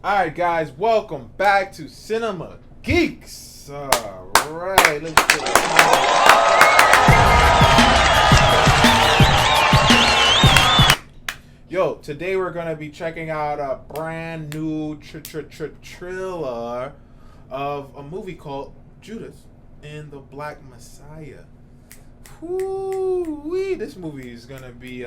Alright guys, welcome back to Cinema Geeks. Alright, let's get it. Yo, today we're going to be checking out a brand new trailer of a movie called Judas and the Black Messiah. Woo-wee, this movie is going to be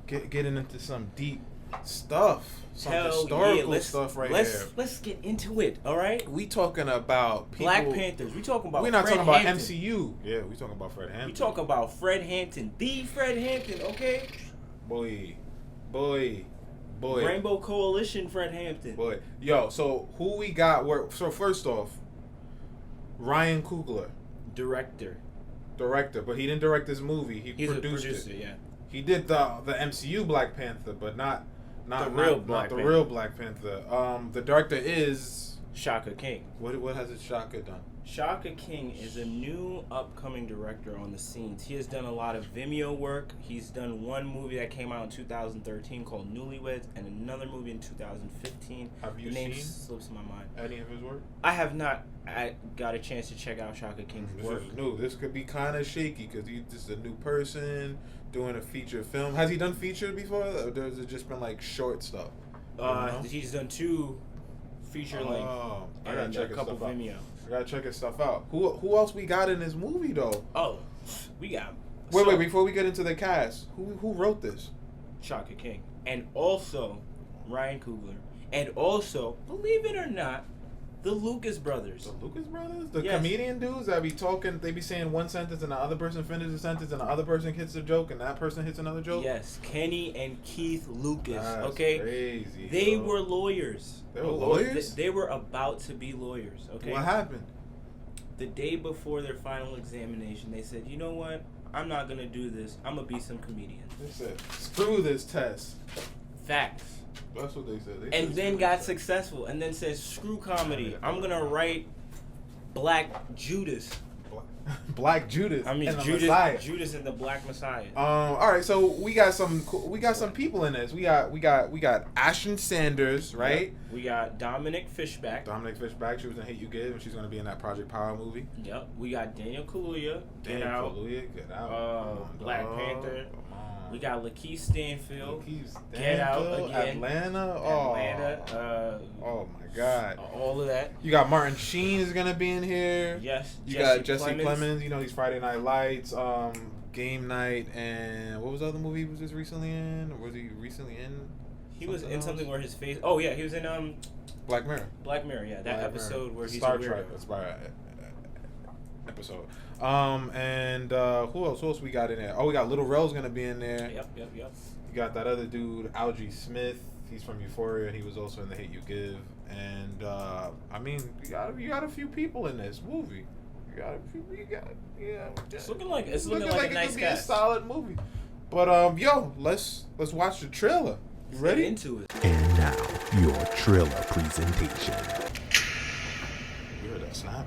getting into some deep stuff. Some historical stuff right here. Let's get into it, all right? We talking about people, Black Panthers. We talking about We're not talking about Hampton. MCU. Yeah, we talking about Fred Hampton. We talking about Fred Hampton. The Fred Hampton, okay? Boy. Rainbow Coalition Fred Hampton. Boy. Yo, so who we got? So first off, Ryan Coogler. Director, but he didn't direct this movie. He's produced a producer, it. Yeah. He did the MCU Black Panther, but not the real Black Panther. The director is Shaka King. What has Shaka done? Shaka King is a new upcoming director on the scenes. He has done a lot of Vimeo work. He's done one movie that came out in 2013 called Newlyweds and another movie in 2015. Have you name seen slips my mind. Any of his work? I have not. I got a chance to check out Shaka King's work. This is new. This could be kind of shaky because he's just a new person doing a feature film. Has he done feature before? Or has it just been like short stuff? He's done 2 feature length and a couple Vimeo. I gotta check his stuff out. Who else we got in this movie though? Oh, we got. Wait! Before we get into the cast, who wrote this? Shaka King, and also Ryan Coogler, and also, believe it or not, the Lucas brothers. The Lucas brothers, the yes. comedian dudes that be talking. They be saying one sentence and the other person finishes a sentence and the other person hits a joke and that person hits another joke. Yes, Kenny and Keith Lucas. That's okay, crazy. They were lawyers. They were lawyers. They were about to be lawyers. Okay. What happened? The day before their final examination, they said, "You know what? I'm not gonna do this. I'm gonna be some comedian." They said, "Screw this test." Facts. That's what they said. And then got successful, and then said, "Screw comedy. I'm gonna write Black Judas." Black Judas. I mean and Judas and the Black Messiah. All right, so we got some people in this. We got Ashton Sanders, right? Yep. We got Dominic Fishback. She was in Hate You Give, and she's gonna be in that Project Power movie. Yep. We got Daniel Kaluuya. Get out. Black Panther. We got Lakeith Stanfield. Get Out again. Atlanta. Oh my God. All of that. You got Martin Sheen is gonna be in here. Yes. You got Jesse Plemons. You know he's Friday Night Lights, Game Night, and what was the other movie he was just recently in? Or was he recently in? He was in something where his face. Oh yeah, he was in Black Mirror. Yeah, that episode where he's Star Trek. That's right. Episode. And who else we got in there? Oh, we got Little Rel's gonna be in there. Yep. You got that other dude, Algie Smith. He's from Euphoria. He was also in The Hate You Give. And I mean, you got a few people in this movie. It's looking like a nice cast. It could be a solid movie. But yo, let's watch the trailer. You ready? Get into it. And now your trailer presentation. You heard that snap?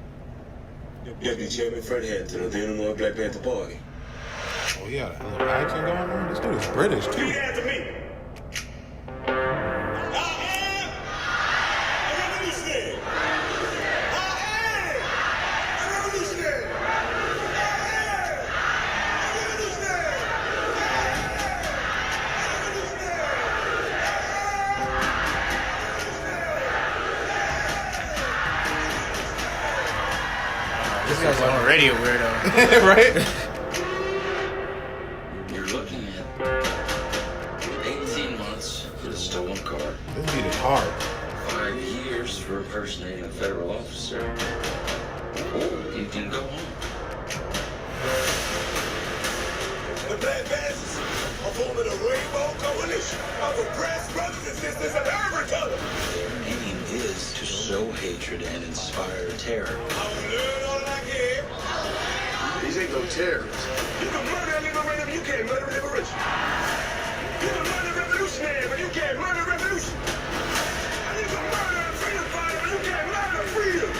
Deputy Chairman Fred Hampton of the Illinois Black Panther Party. Oh yeah, a hell of action going on. This dude is British too. Repeat after me. I am a revolutionary. I am a revolutionary. This guy's already a weirdo. Right? You're looking at 18 months for the stolen car, This beat is hard. 5 years for impersonating a federal officer, or you can go home. The Black Panthers are forming a rainbow coalition of oppressed brothers and sisters of every color. Their aim is to sow hatred and inspire terror. I will learn all I can. These ain't no terrorists. You can murder a liberator, but you can't murder liberation. You can murder a revolutionary, but you can't murder revolution. And you can murder a freedom fighter, but you can't murder freedom.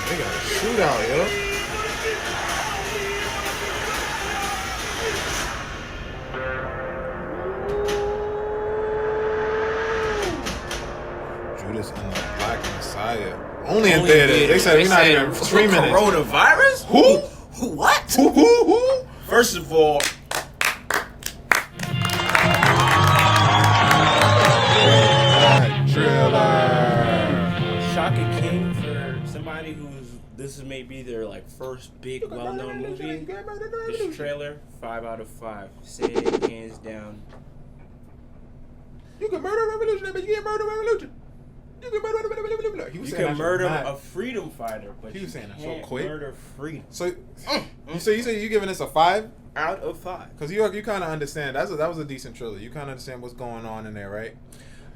They got a shootout, yo. Judas and the Black Messiah. Only in theaters. They said we're not even streaming it. Coronavirus? Who? What? Who? First of all, CKING for somebody this may be their like first big well-known movie. This trailer, 5 out of 5. Say it hands down. You can murder a revolution, but you can't murder a revolution. You can murder a revolution. You can murder a freedom fighter, but he was saying that so can't quick. murder freedom. So you say you giving this a 5 out of 5? Because you kind of understand that was a decent trailer. You kind of understand what's going on in there, right?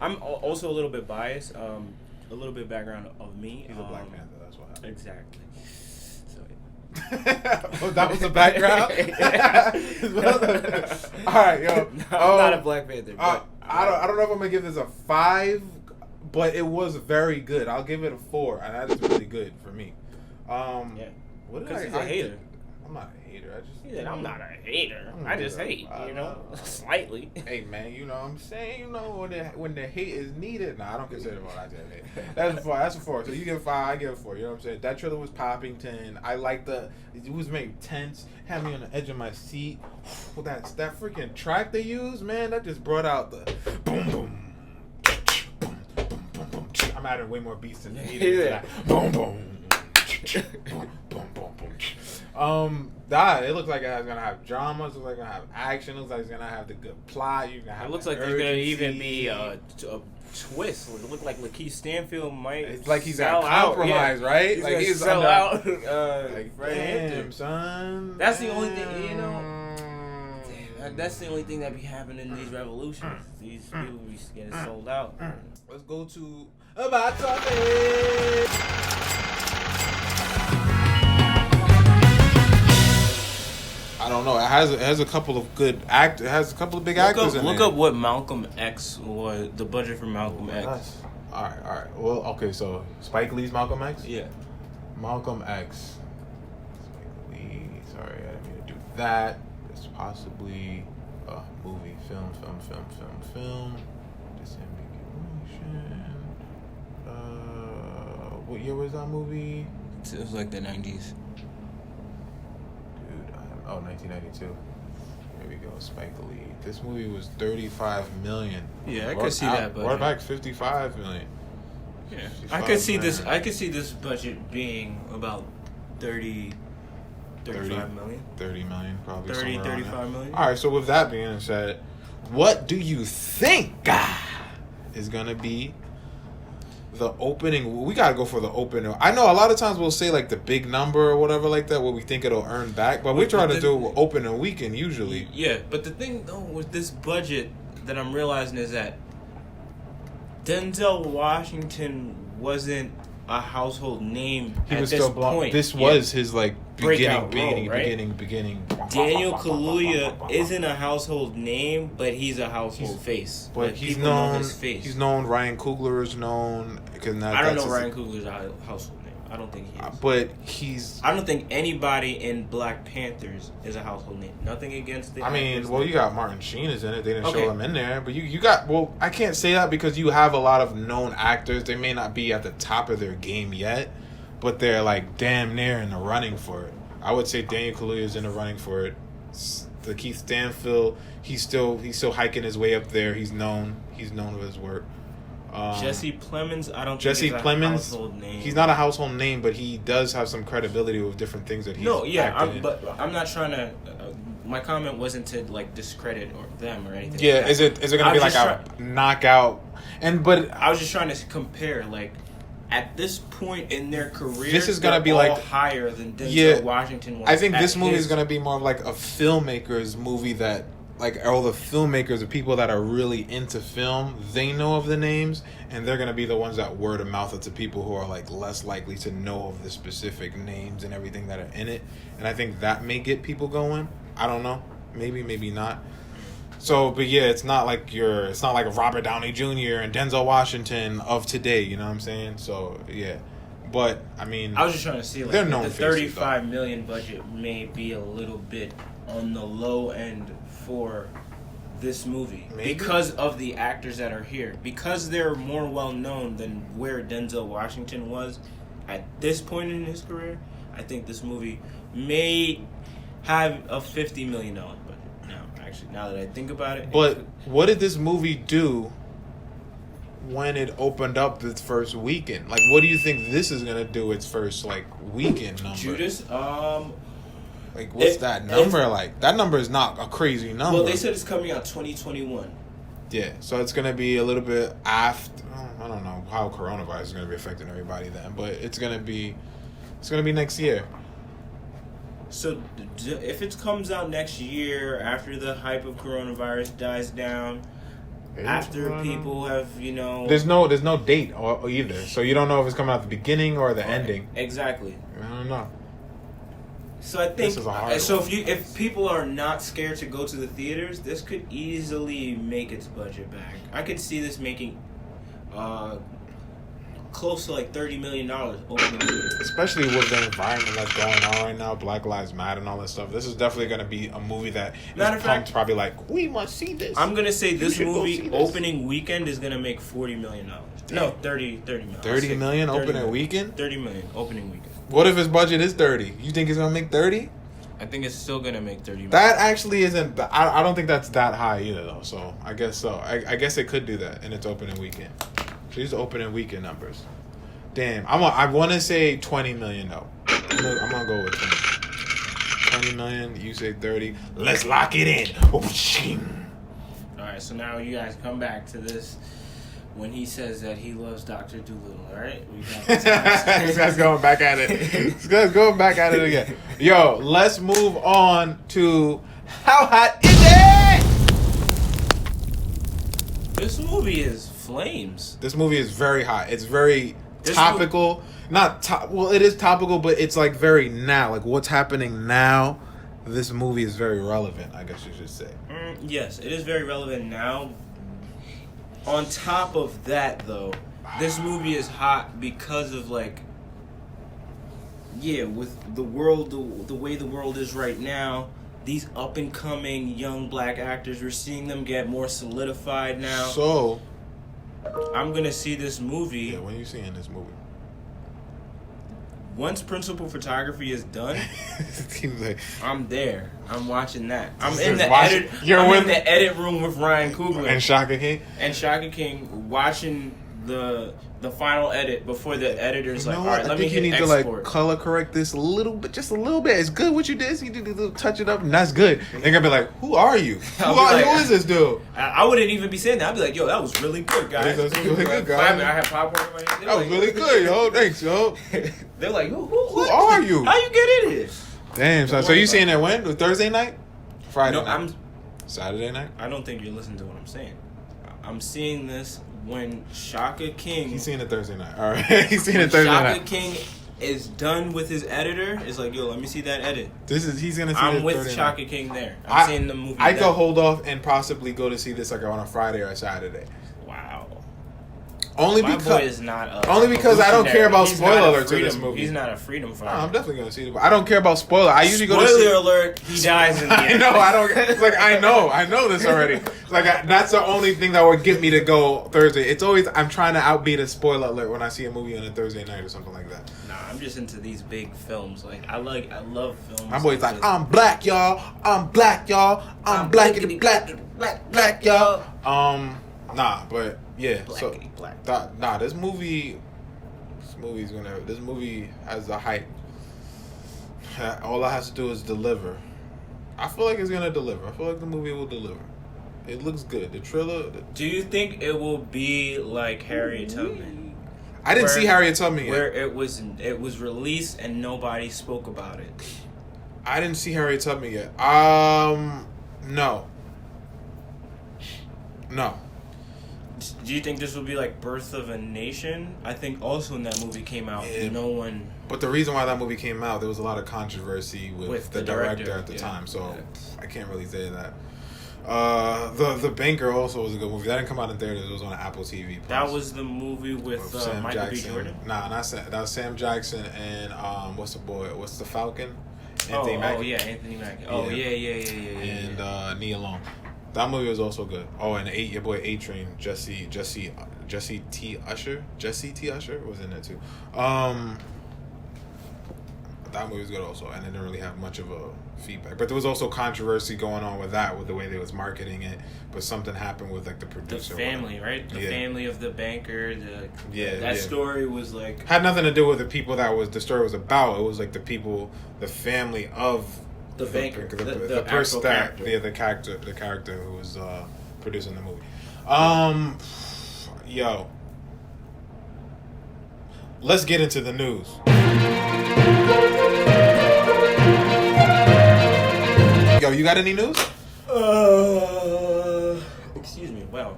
I'm also a little bit biased. A little bit background of me. He's a Black Panther. That's what happened. Exactly. So. Well, that was the background. All right, yo. I'm not a Black Panther. But, I don't know if I'm gonna give this a 5, but it was very good. I'll give it a 4, and that is really good for me. Yeah. Because he's a hater. I'm not a hater. I'm not a hater. I just hate, slightly. Hey man, you know what I'm saying? When the hate is needed. Nah, I don't consider it I just hate. That's a 4. So you give 5, I give a 4. You know what I'm saying? That trailer was popping 10. I like it was made tense, had me on the edge of my seat. Well, that freaking track they used, man, that just brought out the boom boom. I'm adding way more beats than needed to that. Boom boom. It looks like it's gonna have drama. It looks like it's gonna have action. It looks like it's gonna have the good plot. You're gonna have. It looks like there's gonna even be a twist. It looks like Lakeith Stanfield might. It's like he's got compromise, right? He's like gonna he's sell out. Like Fred Hampton, son. That's the only thing, Damn, that's the only thing that be happening in these revolutions. These people be getting sold out. Let's go to about topic. I don't know. It has a couple of good actors. It has a couple of big actors in there. Look up what Malcolm X was. The budget for Malcolm X. All right. Well, okay. So Spike Lee's Malcolm X. Yeah. Malcolm X. Spike Lee. Sorry, I didn't mean to do that. It's possibly a movie, film. Disambiguation. What year was that movie? It was like the 90s. 1992. Here we go, Spike Lee. This movie was $35 million. Yeah, I could see that budget. Or back $55 million. Yeah, I could see this. I could see this budget being about 35 million. 30 million, probably. 35 million. All right. So with that being said, what do you think is gonna be the opening? We gotta go for the opening. I know a lot of times we'll say like the big number or whatever like that, what we think it'll earn back, but we try to do opening weekend usually. Yeah, but the thing though with this budget that I'm realizing is that Denzel Washington wasn't a household name at this point. This was his like beginning. Daniel Kaluuya isn't a household name, but he's a household face. But like, he's people known. know his face. He's known. Ryan Coogler is known. I don't know Ryan Coogler's household name. I don't think he is. But I don't think anybody in Black Panthers is a household name. Nothing against the. I mean, well, you got Martin Sheen is in it. They didn't show him in there, but you got. Well, I can't say that because you have a lot of known actors. They may not be at the top of their game yet, but they're like damn near in the running for it. I would say Daniel Kaluuya is in the running for it. The Keith Stanfield, he's still hiking his way up there. He's known of his work. Jesse Plemons, I don't Jesse think Plemons, a household name. He's not a household name, but he does have some credibility with different things that he's but I'm not trying to. My comment wasn't to like discredit them or anything. Yeah, like that. is it gonna be like a knockout? But I was just trying to compare like. At this point in their career, this is gonna be like higher than Denzel Washington was. I think this movie is gonna be more of like a filmmaker's movie that, like, all the filmmakers, the people that are really into film, they know of the names, and they're gonna be the ones that word of mouth it to people who are like less likely to know of the specific names and everything that are in it. And I think that may get people going. I don't know, maybe not. So, but yeah, it's not like Robert Downey Jr. and Denzel Washington of today, you know what I'm saying? So, yeah. But I mean, I was just trying to see, like, they're known the faces, $35 million budget may be a little bit on the low end for this movie. Maybe. Because of the actors that are here. Because they're more well known than where Denzel Washington was at this point in his career. I think this movie may have a $50 million budget. Now that I think about it. But what did this movie do when it opened up its first weekend? Like, what do you think this is gonna do its first like weekend number? Judas, like, what's that number like? That number is not a crazy number. well, they said it's coming out 2021. Yeah, so it's gonna be a little bit after. I don't know how coronavirus is gonna be affecting everybody then, but it's gonna be next year. So if it comes out next year, after the hype of coronavirus dies down, after people have, there's no date or either, so you don't know if it's coming out the beginning or the ending. Exactly. I don't know. So I think This is a hard one. if people are not scared to go to the theaters, this could easily make its budget back. I could see this making close to like $30 million opening. Especially with the environment that's going on right now, Black Lives Matter and all that stuff. This is definitely going to be a movie that Matter of fact, probably like, we must see this. I'm going to say this should go see movie this. opening weekend is going to make $40 million. No, 30 million. 30 million 30 opening million. weekend? 30 million opening weekend. What if his budget is 30? You think it's going to make 30? I think it's still going to make 30 million. That actually isn't, I don't think that's that high either though, so I guess so. I guess it could do that in its opening weekend. So these are opening weekend numbers. Damn, I want to say 20 million though. I'm gonna go with 20 million. You say 30. Let's lock it in. Alright, so now you guys come back to this when he says that he loves Dr. Dolittle. Alright, we got this. This guy's going back at it. This guy's going back at it again. Yo, let's move on to how hot is it? This movie is flames. This movie is very hot. It's very topical. Well, it is topical, but it's like very now. Like what's happening now. This movie is very relevant, I guess you should say. Yes, it is very relevant now. On top of that, though, this movie is hot because of with the world, the way the world is right now. These up and coming young black actors, we're seeing them get more solidified now. So, I'm gonna see this movie. yeah, when you seeing this movie? Once principal photography is done, Seems like I'm there. I'm watching that. I'm Just in the watch- edit. you're I'm with- in the edit room with Ryan Coogler and Shaka King. and Shaka King watching the final edit before the editor's You like, know all what? right, I let me think you hit need export. to like color correct this a little bit, just a little bit. It's good what you did. So you did to touch it up, and that's good. They're gonna be like, "Who are you? I'll be like- Who is this dude?" I wouldn't even be saying that. I'd be like, yo, that was really good, guys. That was really good, guys. I have popcorn in my hand. That was really good, yo. Thanks, yo. They're like, who are you? How you get in here? Damn. So you seeing it when? Thursday night? Friday No, night? Saturday night? I don't think you're listening to what I'm saying. I'm seeing this when Shaka King. He's seeing it Thursday night. All right. He's seeing it when Thursday Shaka night. King is done with his editor. It's like, yo, let me see that edit. He's gonna see I'm it with Thursday Shaka night. King there. I'm seeing the movie. I then. could hold off and possibly go to see this like on a Friday or a Saturday. Wow. Only My because boy is not only because I don't care about He's spoiler not a alerts in this freedom- movie. He's not a freedom No, fighter. I'm definitely gonna see it. I don't care about spoiler. I usually go to Spoiler see. alert, he dies in the I end. know. I don't. It's like I know this already. It's like that's the only thing that would get me to go Thursday. It's always I'm trying to outbeat a spoiler alert when I see a movie on a Thursday night or something like that. Nah, I'm just into these big films. Like I love films. My boy's like, I'm black, y'all. I'm black, y'all. I'm blackity black, y'all. Nah, but yeah. So Blackity black. nah, this movie has a hype. All I have to do is deliver. I feel like it's gonna deliver. I feel like the movie will deliver. It looks good. The trailer. Do you think it will be like Harriet Tubman? I didn't see Harriet Tubman yet. Where it was released and nobody spoke about it. I didn't see Harriet Tubman yet. No. Do you think this will be like Birth of a Nation? I think also when that movie came out, Yeah. no one. But the reason why that movie came out, there was a lot of controversy with With the the director director, at the yeah. time, so Yeah. I can't really say that. The Banker also was a good movie. That didn't come out in theaters. It was on Apple TV. Plus. That was the movie with Sam Michael B. Jackson. Jordan? Nah, not Sam. That was Sam Jackson and what's the Falcon? Anthony Mackie. Oh, yeah, Anthony Mackie. Oh, yeah. And Nia Long. That movie was also good. Oh, and your boy A-Train, Jesse T. Usher was in there too. That movie was good also, and it didn't really have much of a feedback. But there was also controversy going on with that, with the way they was marketing it. But something happened with like the producer. The family, right? The family of the banker. That story was like had nothing to do with the people the story was about. It was like the family of the banker, the person the character who was producing the movie. Yo, let's get into the news. Yo, you got any news? Excuse me. Well,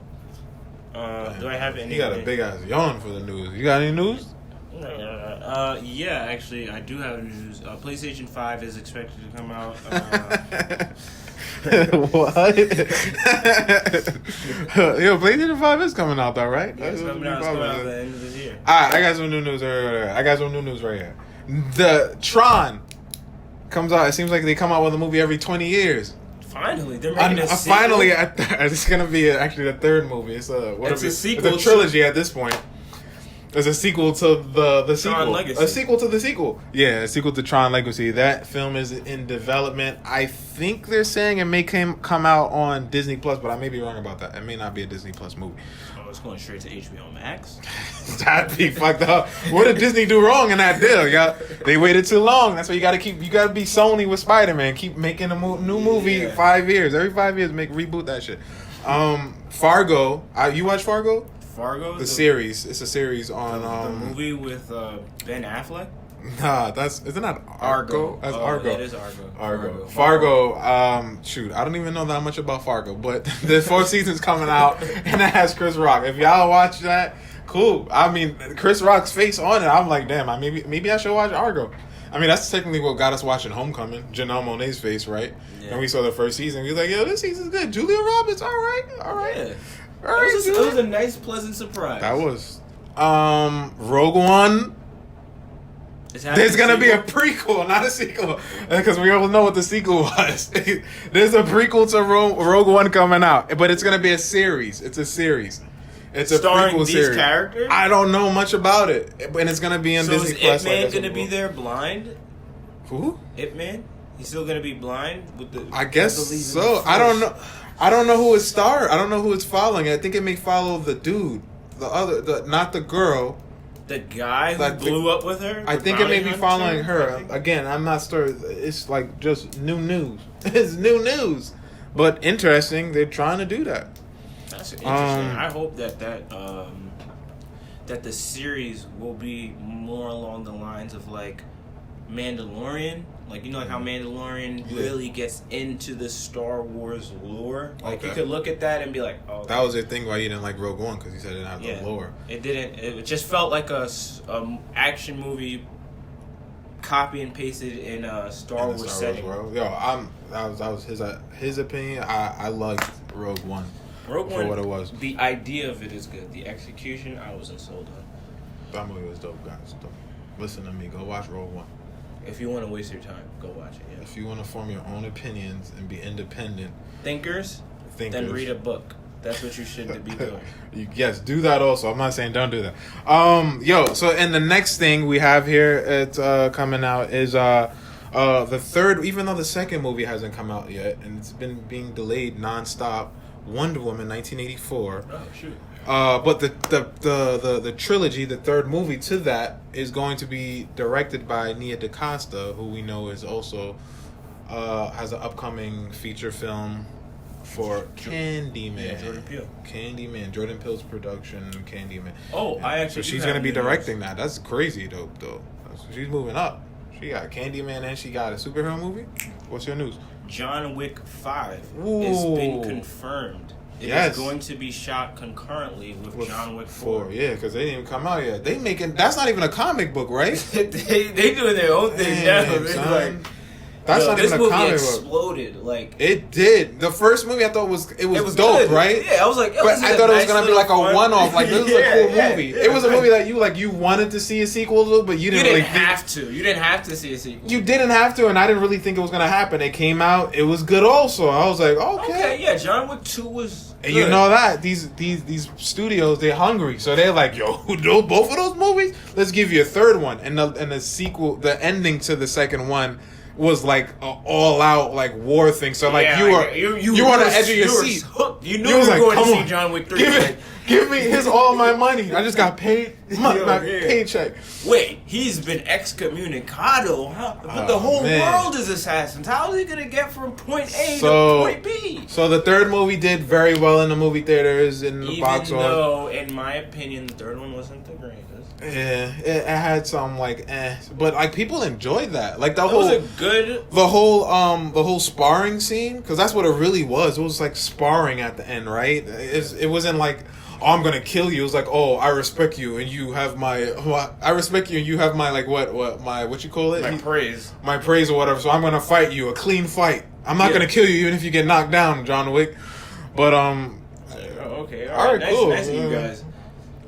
do I have any? You got a big ass yawn for the news. You got any news? Yeah, actually, I do have news. PlayStation 5 is expected to come out. What? Yo, PlayStation 5 is coming out though, right? Yeah, it's coming out at the end of this year. Alright, I got some new news right here. The Tron comes out. It seems like they come out with a movie every 20 years. Finally, they're making a sequel. Finally, it's gonna be actually the third movie. It's a sequel. It's a trilogy at this point. It's a sequel to the sequel. Tron Legacy. A sequel to the sequel. Yeah, a sequel to Tron Legacy. That film is in development. I think they're saying it may come out on Disney Plus, but I may be wrong about that. It may not be a Disney Plus movie. Oh, it's going straight to HBO Max? That'd be fucked up. What did Disney do wrong in that deal? Yeah, they waited too long. That's why you gotta be Sony with Spider-Man. Keep making a new movie 5 years. Every 5 years, reboot that shit. Fargo. You watch Fargo? Fargo? The series. It's a series on the movie with Ben Affleck? Nah, isn't that Argo? That's Argo. It is Argo. Fargo. Shoot, I don't even know that much about Fargo, but the 4th season's coming out, and it has Chris Rock. If y'all watch that, cool. I mean, Chris Rock's face on it, I'm like, damn, maybe I should watch Argo. I mean, that's technically what got us watching Homecoming. Janelle Monáe's face, right? Yeah. And we saw the first season. We was like, yo, this season's good. Julia Roberts, all right. Yeah. It was a nice, pleasant surprise. That was. Rogue One. There's gonna be a prequel, not a sequel, because we all know what the sequel was. There's a prequel to Rogue One coming out, but it's gonna be a series. It's a series. It's a starring prequel these series. Characters? I don't know much about it, and it's gonna be in Disney Plus. So is Ip Man gonna be there blind? Who? Ip Man? He's still gonna be blind with the? I guess so. I don't know. I don't know who it's starring. I don't know who it's following. I think it may follow the dude, not the girl. The guy who blew up with her? I think it may be following her. Again, I'm not sure. It's like just new news. It's new news. But interesting, they're trying to do that. That's interesting. I hope that the series will be more along the lines of like Mandalorian. Like, you know, like how Mandalorian really gets into the Star Wars lore. Like, you could look at that and be like, oh. That was your thing why you didn't like Rogue One, because you said it didn't have the lore. It didn't. It just felt like a action movie copy and pasted in a Star Wars setting. Yo, that was his opinion. I liked Rogue One. Rogue One, for what it was. The idea of it is good. The execution, I wasn't sold on. That movie was dope, guys. Listen to me. Go watch Rogue One. If you want to waste your time, go watch it. Yeah. If you want to form your own opinions and be independent, thinkers, then read a book. That's what you should be doing. Yes, do that also. I'm not saying don't do that. So and the next thing we have here, it's coming out is the third. Even though the second movie hasn't come out yet, and it's been being delayed nonstop. Wonder Woman 1984. Oh shoot. But the trilogy, the third movie to that, is going to be directed by Nia DaCosta, who we know is also has an upcoming feature film for Candyman. Yeah, Jordan Peele. Candyman, Jordan Peele's production, Candyman. Oh, I actually. So she's going to be directing that. That's crazy, though. She's moving up. She got Candyman and she got a superhero movie. What's your news? John Wick 5 has been confirmed. It is going to be shot concurrently with John Wick 4. Yeah, because they didn't even come out yet. That's not even a comic book, right? they doing their own thing now. That's not this even a movie comic book. exploded. Like It did. The first movie I thought was dope, good. right? Yeah, I was like, but I thought it was gonna be like a one-off. Like this is a cool Yeah, movie. yeah, It was a movie that you wanted to see a sequel to, but you didn't really have to. You didn't have to see a sequel. You didn't have to, and I didn't really think it was gonna happen. It came out. It was good. Also, I was like, okay, yeah. John Wick 2 was. And you know that these studios, they're hungry, so they're like, yo, both of those movies. Let's give you a third one, and the sequel, the ending to the second one was like an all-out like war thing. So like you were on the edge of your seat. You knew you were going to see John Wick 3. Give me all my money. I just got paid my paycheck. Wait, he's been excommunicado, huh? But the whole world is assassins. How is he gonna get from point A to point B? So the third movie did very well in the movie theaters in the box office. Even though, in my opinion, the third one wasn't the greatest. Yeah, it had some like but like people enjoyed that. Like the whole sparring scene, because that's what it really was. It was like sparring at the end, right? It wasn't like, oh, I'm gonna kill you. It was like, oh, I respect you and you have my like what you call it? My praise or whatever. So I'm gonna fight you, a clean fight. I'm not gonna kill you even if you get knocked down, John Wick. But okay, all right, nice, cool. Nice of you guys.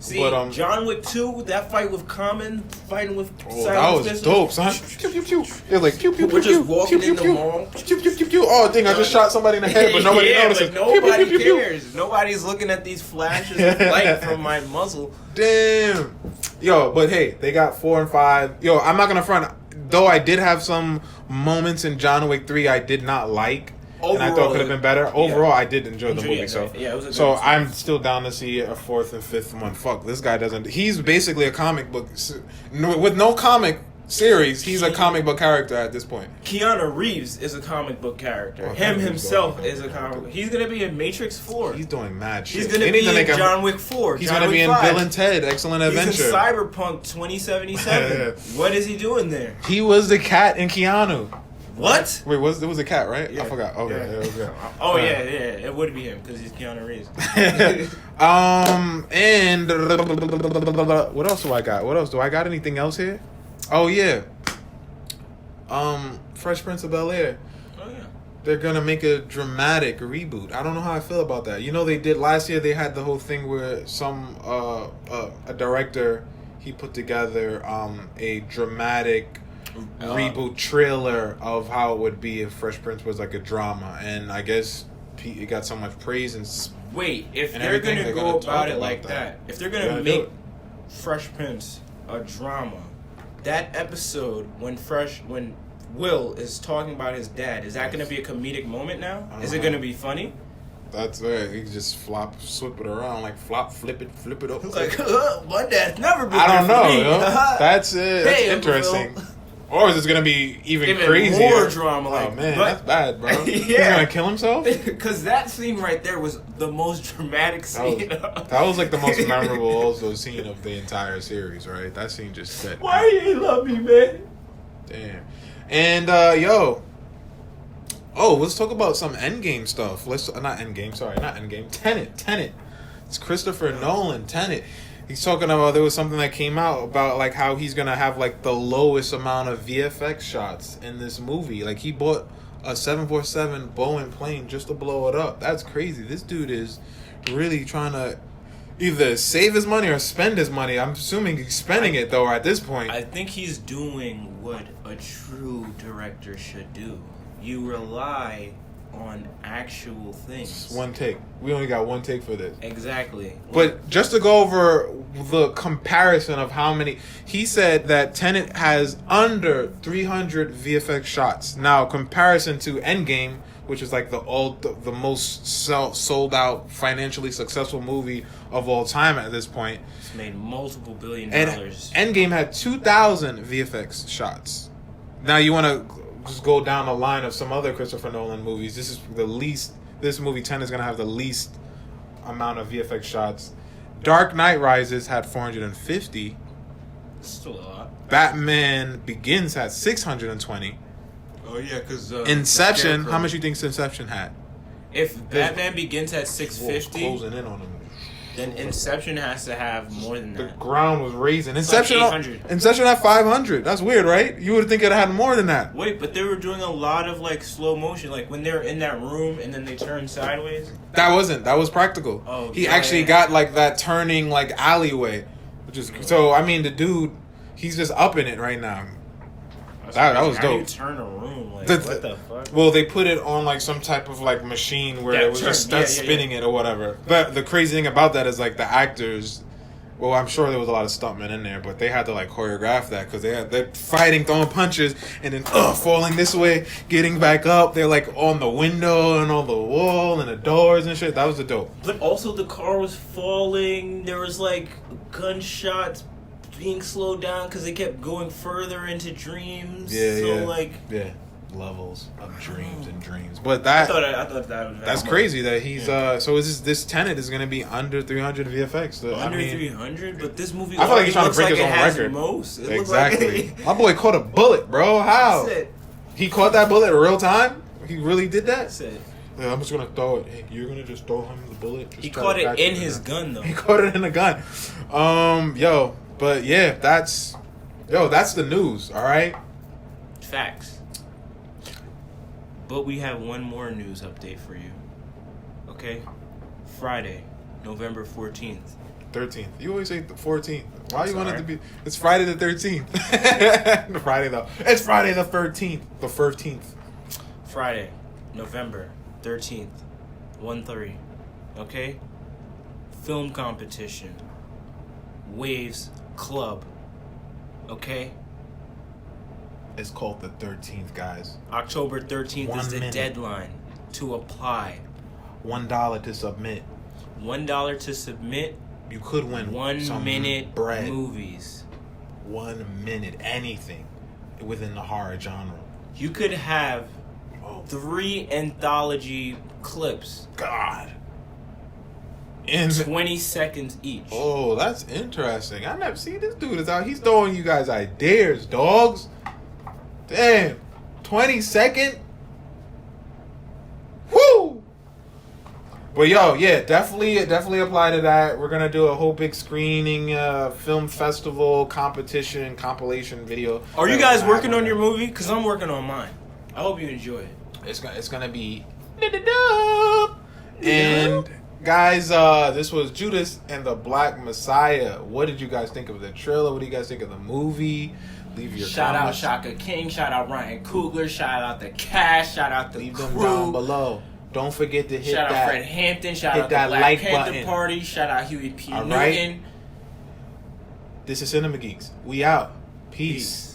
See, but, John Wick 2, that fight with Common, fighting with that was dope, son. Pew, pew, pew. They're like, pew, pew, pew, We're just pew, walking pew, in pew, the mall. Pew, pew, pew, pew. Oh, dang, I just shot somebody in the head, but nobody notices. But nobody pew, pew, pew, cares. Pew. Nobody's looking at these flashes of light from my muzzle. Damn. Yo, but hey, they got 4 and 5. Yo, I'm not going to front. Though I did have some moments in John Wick 3 I did not like. Overall, and I thought could have been better. Overall, I did enjoy the movie. It was a so I'm still down to see a 4th and 5th one. Fuck, this guy doesn't. He's basically a comic book with no comic series. He's a comic book character at this point. Keanu Reeves is a comic book character. Him himself is a comic book. He's gonna be in Matrix 4. He's doing mad shit. He's gonna be in John Wick 4. He's gonna be in Bill and Ted: Excellent Adventure. He's in Cyberpunk 2077. What is he doing there? He was the cat in Keanu. What? Wait, there was a cat, right? Yeah. I forgot. Okay, yeah. Oh yeah, it would be him because he's Keanu Reeves. And what else do I got? Do I got anything else here? Oh yeah. Fresh Prince of Bel-Air. Oh yeah. They're gonna make a dramatic reboot. I don't know how I feel about that. You know, they did last year. They had the whole thing where a director, he put together a dramatic reboot trailer of how it would be if Fresh Prince was like a drama, and I guess it got so much praise and wait, if they're gonna go about it like that, if they're gonna make Fresh Prince a drama, that episode when Will is talking about his dad, is that gonna be a comedic moment now? Is it gonna be funny? That's right. He just swip it around, like flip it up. Like, my dad's never been. I don't know. Yo. That's it. That's interesting. Or is it going to be even crazier? More drama. Like, oh, man, that's bad, bro. Yeah. He's going to kill himself? Because that scene right there was the most dramatic scene. That was like the most memorable also scene of the entire series, right? That scene just set. Why you ain't love me, man? Damn. And, let's talk about some Endgame stuff. Tenet. It's Christopher Nolan, Tenet. He's talking about, there was something that came out about like how he's gonna have like the lowest amount of VFX shots in this movie. Like he bought a 747 Boeing plane just to blow it up. That's crazy. This dude is really trying to either save his money or spend his money. I'm assuming he's spending it though at this point. I think he's doing what a true director should do. You rely on actual things. One take. We only got one take for this. Exactly. But just to go over the comparison of how many, he said that Tenet has under 300 VFX shots. Now, comparison to Endgame, which is like the most sold out, financially successful movie of all time at this point. It's made multiple $billion. Endgame had 2,000 VFX shots. Now you want to just go down the line of some other Christopher Nolan movies. This is the least. This movie 10 is gonna have the least amount of VFX shots. Dark Knight Rises had 450. Still a lot. Batman Begins had 620. Oh yeah, because Inception. How much you think Inception had? If Batman Begins at 650, closing in on him. Then Inception has to have more than The that. ground was raising. It's like Inception, 800. Inception had 500. That's weird, right? You would think it had more than that. Wait, but they were doing a lot of like slow motion, like when they're in that room and then they turn sideways. That wasn't. That was practical. Oh, he yeah, actually yeah. got like that turning like alleyway, which is so. I mean, the dude, he's just up in it right now. That was How do you dope. turn a room? Like, The- what the fuck? Well, they put it on like some type of like machine where Yeah, it was just yeah, yeah, spinning it or whatever. But the crazy thing about that is like the actors. Well, I'm sure there was a lot of stuntmen in there, but they had to like choreograph that because they're fighting, throwing punches, and then falling this way, getting back up. They're like on the window and on the wall and the doors and shit. That was the dope. But also the car was falling. There was like gunshots being slowed down because they kept going further into dreams. Yeah, so yeah. like, Yeah, levels of dreams and dreams. But I that thought that was that's crazy that he's so is this Tenet is gonna be under 300 VFX. Under 300, but this movie I feel like he's trying to looks break like his it own has record. most. It looks Exactly. Like My boy caught a bullet, bro. How? That's it. He caught that bullet in real time? He really did that? That's it. Yeah, I'm just gonna throw it. Hey, you're gonna just throw him the bullet. Just He try caught to it catch in it. his gun though. He caught it in the gun. But yeah, that's the news. All right. Facts. But we have one more news update for you. Okay? Friday, November 14th. 13th. You always say the 14th. Why you want it Sorry. to be? It's Friday the 13th. Friday though. It's Friday the 13th. The 13th. Friday, November 13th, 1-3. Okay? Film competition. Wavez Club. Okay? It's called the 13th, guys. October 13th 1 is the minute. deadline to apply. $1 to submit. $1 to submit. You could win 1 some minute bread. movies. 1 minute, anything within the horror genre. You could have Oh 3 anthology clips, God. And 20 seconds each. oh, that's interesting. I never seen this dude is out. He's throwing you guys ideas, dogs. Damn, 20-second. Woo! But yo, yeah, definitely apply to that. We're gonna do a whole big screening, film festival competition compilation video. Are you guys working on your movie? Because I'm working on mine. I hope you enjoy it. It's gonna be and guys, this was Judas and the Black Messiah. What did you guys think of the trailer? What do you guys think of the movie? Leave your Shout out comments. Shaka King. Shout out Ryan Coogler. Shout out the cast. Shout out the Leave crew. them down below. Don't forget to hit Shout that. out Fred Hampton. Shout hit out the that Black like Panther button. Party. Shout out Huey P. All Newton. right. This is Cinema Geeks. We out. Peace. Peace.